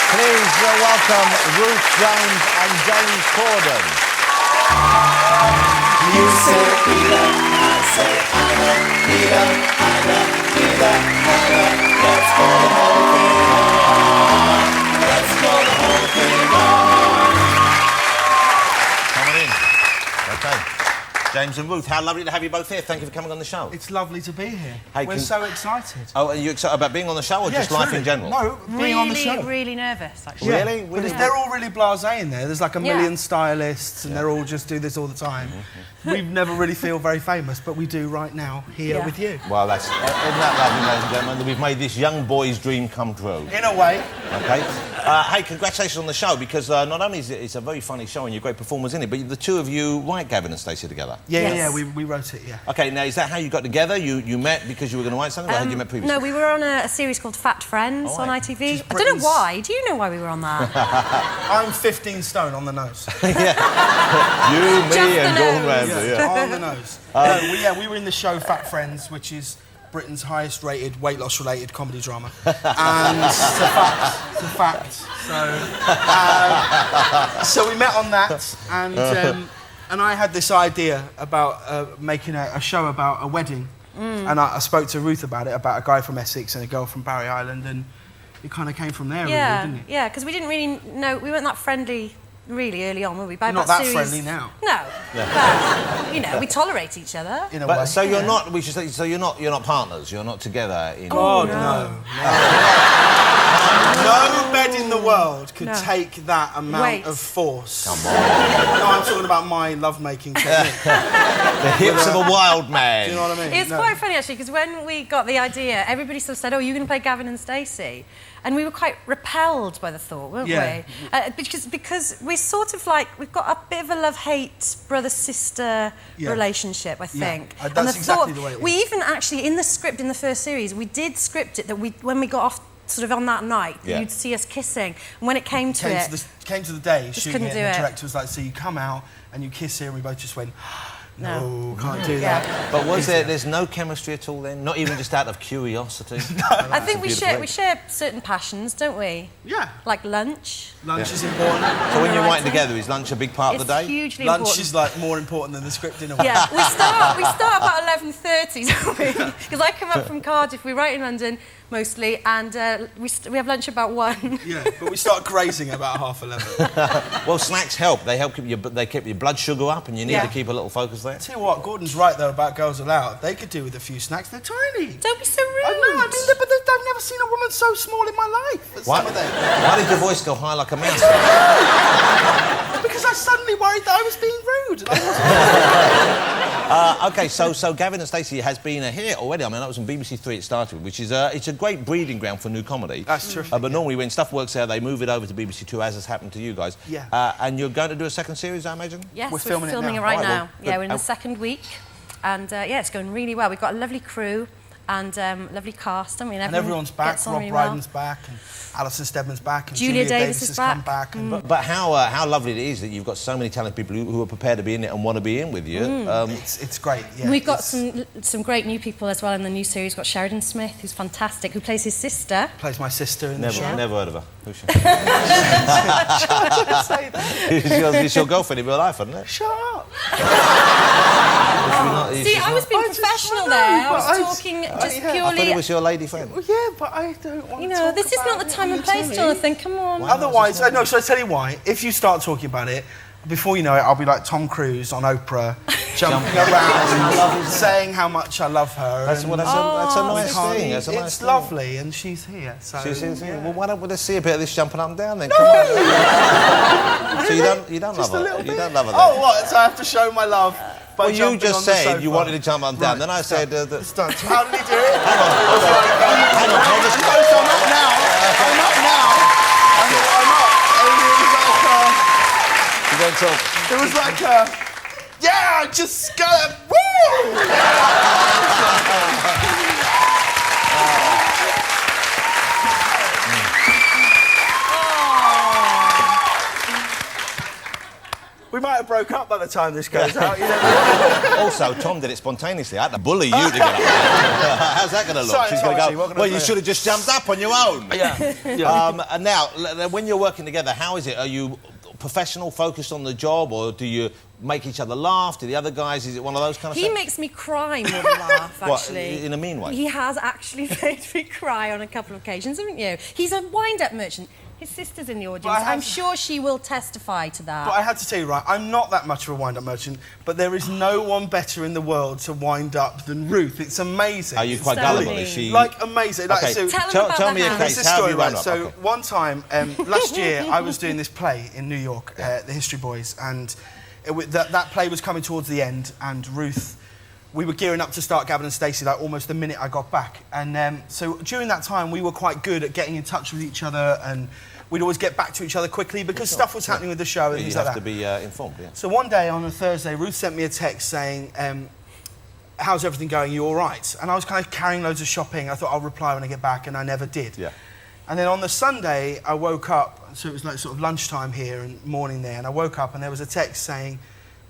Please welcome Ruth Jones and James Corden. You say Peter, I say Anna, Peter, Anna, Peter, Anna. Let's go the whole thing on. Let's go the whole thing on. Come on in. Okay. James and Ruth, how lovely to have you both here. Thank you for coming on the show. It's lovely to be here. Hey, We're so excited. Oh, are you excited about being on the show or just life in general? No, being on the show. Really nervous, actually. Yeah. Really? Because they're all really blasé in there. There's like a million stylists and they're all just do this all the time. We never really feel very famous, but we do right now here with you. Well, isn't that lovely, ladies and gentlemen, that we've made this young boy's dream come true? In a way. Okay. Hey, congratulations on the show, because not only is it a very funny show and you're great performers in it, but the two of you write Gavin and Stacey together. Yeah, we wrote it, yeah. Okay, now, is that how you got together? You met because you were going to write something, or had you met previously? No, we were on a series called Fat Friends on ITV. I don't know why. Do you know why we were on that? I'm 15 stone on the nose. Yeah. You, me and Gordon Ramsay, yeah. On the nose. We were in the show Fat Friends, which is Britain's highest rated weight loss related comedy drama. And it's a fact. So we met on that, and I had this idea about making a show about a wedding. And I spoke to Ruth about it, about a guy from Essex and a girl from Barry Island, and it kind of came from there, really, didn't it? Yeah, because we didn't really know, we weren't that friendly really early on, were we? We're not that friendly now. No, but, you know, we tolerate each other. In a way. So you're not, we should say, so you're not partners, you're not together in... God, no. No bed in the world could take that amount of force. Come on. No, I'm talking about my lovemaking technique. The hips of a wild man. Do you know what I mean? It's quite funny, actually, because when we got the idea, everybody sort of said, oh, you're going to play Gavin and Stacey. And we were quite repelled by the thought, weren't we? Because we're sort of like, we've got a bit of a love-hate brother-sister relationship, I think. Yeah, that's exactly the way it is. We even actually, in the script, in the first series, we did script it that when we got off sort of on that night, you'd see us kissing. And when it came to it... Came to the day, just shooting it, couldn't and do the it. director was like, so you come out and you kiss her, and we both just went, no, can't do that. But there's no chemistry at all then? Not even just out of curiosity? I think we share certain passions, don't we? Yeah. Like lunch. Lunch is important. So when you're writing together, is lunch a big part of the day? It's hugely lunch important. Is like more important than the script in a way. Yeah, we start about 11:30, don't we? Because I come up from Cardiff, we write in London mostly, and we have lunch about 1. Yeah, but we start grazing about 11:30. Well, snacks help. They keep your blood sugar up, and you need to keep a little focus there. Tell you what, Gordon's right though about Girls Aloud. They could do with a few snacks. They're tiny. Don't be so rude. I know. I mean, but I've never seen a woman so small in my life. Why did your voice go high like a mouse? Because I suddenly worried that I was being rude. Okay, so Gavin and Stacey has been a hit already. I mean, that was on BBC Three it started, which is it's a great breeding ground for new comedy. That's terrific. But normally when stuff works out, they move it over to BBC Two, as has happened to you guys. Yeah. And you're going to do a second series, I imagine? Yes, we're filming it right now. Well, yeah, we're in the second week, and it's going really well. We've got a lovely crew and lovely cast. I mean, everyone's back. Rob really Brydon's back, and Alison Steadman's back, and Julia Davis has is come back. back. And But how lovely it is that you've got so many talented people who are prepared to be in it and want to be in with you. It's great. Yeah, We've got some great new people as well in the new series. We've got Sheridan Smith, who's fantastic, who plays his sister. Plays my sister in the show. Never heard of her. Who's she? Don't say that. It's your girlfriend in real life, isn't it? Shut up. See, I was being professional there. I was talking just purely... I thought it was your lady friend. Well, yeah, but I don't want to talk this is not about the time it and place, Jonathan. Come on. Otherwise, no, so I tell you why. If you start talking about it, before you know it, I'll be like Tom Cruise on Oprah, jumping around, saying how much I love her. That's a nice thing. That's a nice it's thing. lovely, and she's here. So she's here. Well, why don't we just see a bit of this jumping up and down then? Come on. So you don't love her. You don't love her. Oh, what? So I have to show my love. Well, you just said you wanted to jump up and down. Then I said that. How did he do it? Hang on. I'm up now. I'm up now. I'm up. You don't talk. It was like yeah, just gotta woo. We might have broke up by the time this goes out. You know? Also, Tom did it spontaneously. I had to bully you to get up there. How's that going to look? Sorry, She's going to Archie, go, what can I well, you say? should have just jumped up on your own. Yeah. And now, when you're working together, how is it? Are you professional, focused on the job, or do you make each other laugh? Do the other guys, is it one of those kind of He things? makes me cry more than laugh, actually. What, in a mean way? He has actually made me cry on a couple of occasions, haven't you? He's a wind-up merchant. His sister's in the audience. I'm sure she will testify to that. But I have to tell you, right, I'm not that much of a wind-up merchant, but there is no one better in the world to wind up than Ruth. It's amazing. Are you quite So gullible? mean. Is she... Like, amazing. Like, Okay, so, tell me a hand. case. This is How have story, you right? wound up? So Okay. one time, last year, I was doing this play in New York, The History Boys, and that play was coming towards the end, and Ruth, we were gearing up to start Gavin and Stacey, like almost the minute I got back. And so during that time, we were quite good at getting in touch with each other, and we'd always get back to each other quickly because stuff was happening with the show and You things have like to that. be informed, yeah. So one day on a Thursday, Ruth sent me a text saying, how's everything going? You all right? And I was kind of carrying loads of shopping. I thought I'll reply when I get back, and I never did. Yeah. And then on the Sunday, I woke up, so it was like sort of lunchtime here and morning there, and I woke up and there was a text saying,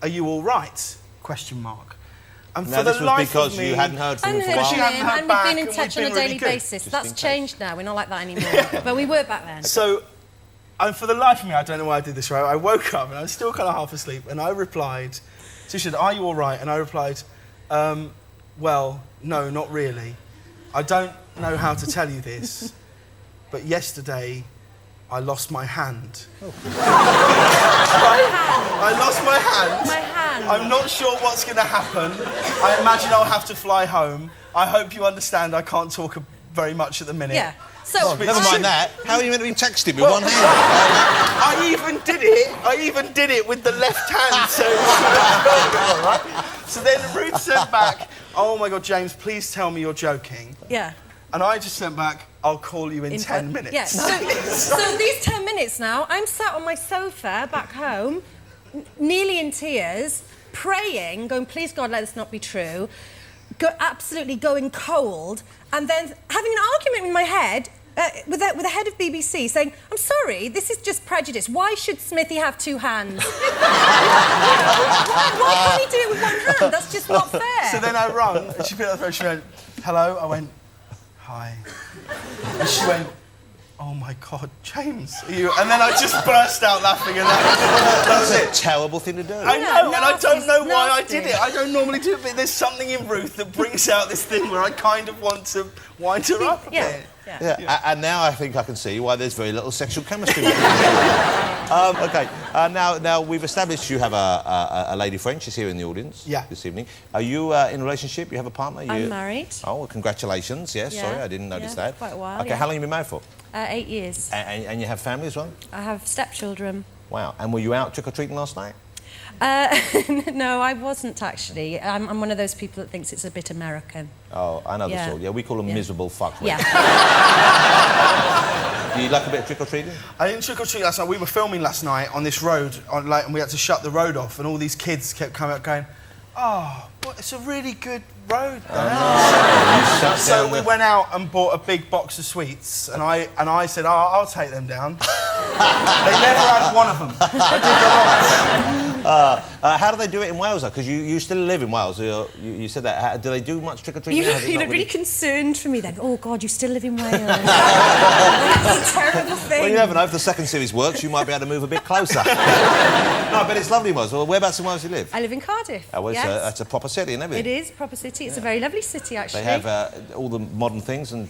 are you all right? Question mark. And Now, for the this was life because of me, you hadn't heard from And him for a she while. hadn't heard we've back been in and touch on we've a been daily really good. basis. Just That's in case. changed now. We're not like that anymore. But we were back then. So, and for the life of me, I don't know why I did this, right? I woke up and I was still kind of half asleep, and I replied, so she said, are you all right? And I replied, well, no, not really. I don't know how to tell you this, but yesterday I lost my hand. I lost my hand. My hand. I'm not sure what's going to happen. I imagine I'll have to fly home. I hope you understand I can't talk very much at the minute. Yeah. So Never mind that. How are you meant to be texting with Well- one hand? I even did it with the left hand, so right? So then Ruth sent back, oh my God, James, please tell me you're joking. yeah. And I just sent back, I'll call you in 10 minutes. Yeah. So these 10 minutes now, I'm sat on my sofa back home, nearly in tears, praying, going, please God, let this not be true, absolutely going cold, and then having an argument in my head with the head of BBC saying, I'm sorry, this is just prejudice. Why should Smithy have two hands? Why can't he do it with one hand? That's just not fair. So then I rung, and she picked up the phone, she went, hello? I went, hi. And she went, oh my God, James, are you... And then I just burst out laughing, and That's a terrible thing to do. I know, and I don't know why I nasty. did it. I don't normally do it, but there's something in Ruth that brings out this thing where I kind of want to wind her up a Yeah. bit. Yeah, and now I think I can see why there's very little sexual chemistry. Okay, now we've established you have a lady friend. She's here in the audience this evening. Are you in a relationship? You have a partner? I'm married. Oh, well, congratulations. Yes, Yeah, sorry, I didn't notice yeah, that. quite a while, Okay, yeah. how long have you been married for? 8 years. And you have family as well? I have stepchildren. Wow, and were you out trick-or-treating last night? No, I wasn't actually. I'm one of those people that thinks it's a bit American. Oh, I know the Yeah. sort. Yeah, we call them Yeah. miserable fucks. Yeah. Do you like a bit of trick-or-treating? I didn't trick or treat last night. We were filming last night on this road, and we had to shut the road off, and all these kids kept coming up going, oh, well, it's a really good road there. So we went out and bought a big box of sweets, and I said, oh, I'll take them down. They never had one of them. How do they do it in Wales, though? Because you still live in Wales. You said that. Do they do much trick-or-treating? You Has it look not really concerned for me then. Oh, God, you still live in Wales. That's a terrible thing. Well, you never know. If the second series works, you might be able to move a bit closer. No, but it's lovely in Wales. Well, whereabouts in Wales do you live? I live in Cardiff. Oh, well, yes. That's a proper city and everything. It is a proper city. It's a very lovely city, actually. They have all the modern things and...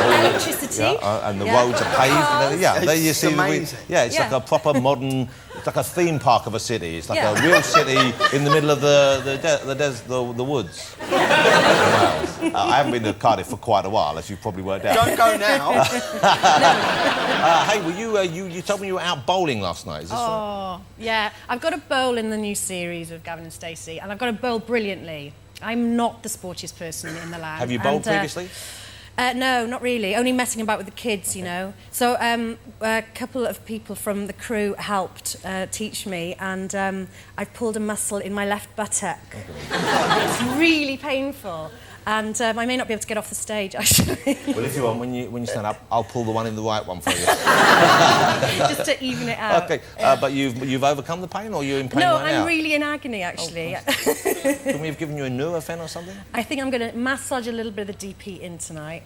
electricity. and the roads are paved. And everything. Yeah, there you It's see... amazing. It's Yeah. like a proper modern... It's like a theme park of a city. It's like Yeah. a real city in the middle of the woods. I haven't been to Cardiff for quite a while, as you've probably worked out. Don't go now. Hey, were you told me you were out bowling last night, is this right? Oh, yeah. I've got a bowl in the new series of Gavin and Stacey, and I've got to bowl brilliantly. I'm not the sportiest person in the land. Have you bowled previously? No, not really. Only messing about with the kids, you know. So a couple of people from the crew helped teach me, and I've pulled a muscle in my left buttock. It's really painful. And I may not be able to get off the stage, actually. Well, if you want, when you stand up, I'll pull the one in the right one for you. Just to even it out. OK, but you've overcome the pain, or you're in pain no, right now? I'm really in agony, actually. Can we have given you a Nurofen or something? I think I'm going to massage a little bit of the deep heat in tonight.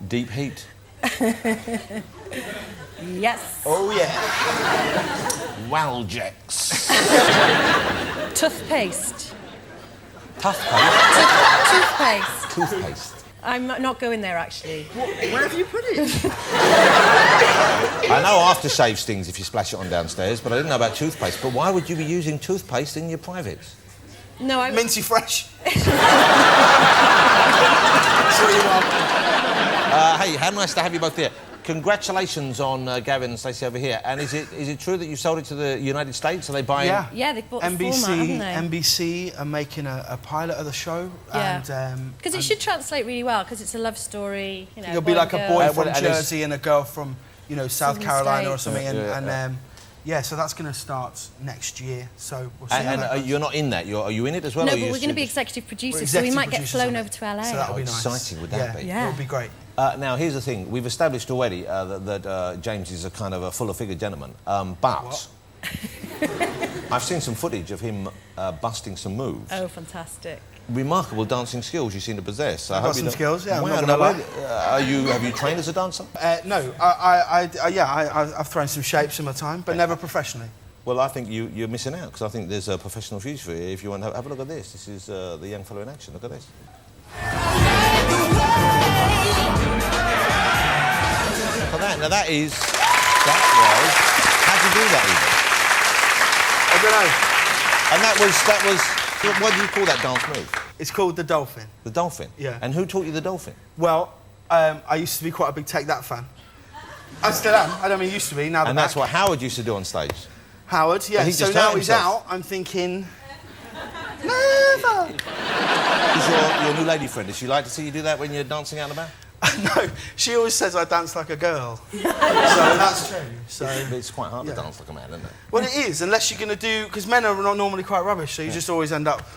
Deep heat. Yes. Oh, yeah. Waljecks. Toothpaste. Toothpaste? Toothpaste. Toothpaste. I'm not going there, actually. Where have you put it? I know aftershave stings if you splash it on downstairs, but I didn't know about toothpaste. But why would you be using toothpaste in your privates? No, I... Minty fresh. Sorry, you are. Hey, how nice to have you both here. Congratulations on Gavin and Stacey over here. And is it true that you sold it to the United States? Are they buying? Yeah, they bought the format, haven't they? NBC are making a pilot of the show. Yeah. Because it should translate really well, because it's a love story. You know, it'll be like a boy from and Jersey and a girl from, you know, South Carolina or States. something. Yeah, so that's going to start next year. So we'll see. And you're not in that. Are you in it as well? No, or but we're going to be executive producers, so we might get flown over to LA. So that'll be nice. Exciting would that be? Yeah. It'll be great. Now, here's the thing. We've established already that James is a kind of a fuller-figured gentleman. But I've seen some footage of him busting some moves. Oh, fantastic. Remarkable dancing skills you seem to possess. I've got some skills, yeah. Wow, I'm not gonna lie. have you trained as a dancer? No, I've thrown some shapes in my time, but never professionally. Well, I think you're missing out, because I think there's a professional future for you. If you want to have a look at this. This is the young fellow in action. Look at this. Look at that. Now that was... How'd you do that even? I don't know. And that was... What do you call that dance move? It's called the dolphin. The dolphin? Yeah. And who taught you the dolphin? Well, I used to be quite a big Take That fan. I still am. I don't mean used to be, now And that's what Howard used to do on stage? Howard, yeah. He So just now hurt he's himself. out, I'm thinking... Never! Is your new lady friend, does she like to see you do that when you're dancing out and about? No, she always says I dance like a girl. So that's true. So It's quite hard to dance like a man, isn't it? well, it is, unless you're going to do... Because men are not normally quite rubbish, so you just always end up,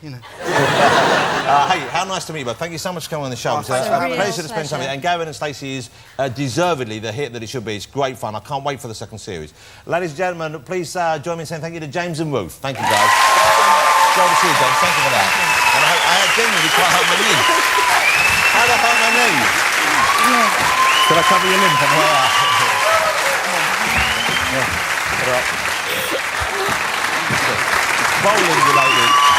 you know... Hey, how nice to meet you both. Thank you so much for coming on the show. Oh, It's thanks for a having pleasure us. to spend time with you. And Gavin and Stacey is deservedly the hit that it should be. It's great fun. I can't wait for the second series. Ladies and gentlemen, please join me in saying thank you to James and Ruth. Thank you, guys. Great to see you, James. Thank you for that. And I genuinely quite hurt my knee. How'd I hurt my knee? Can I cover your limb from where I am? Bowling related.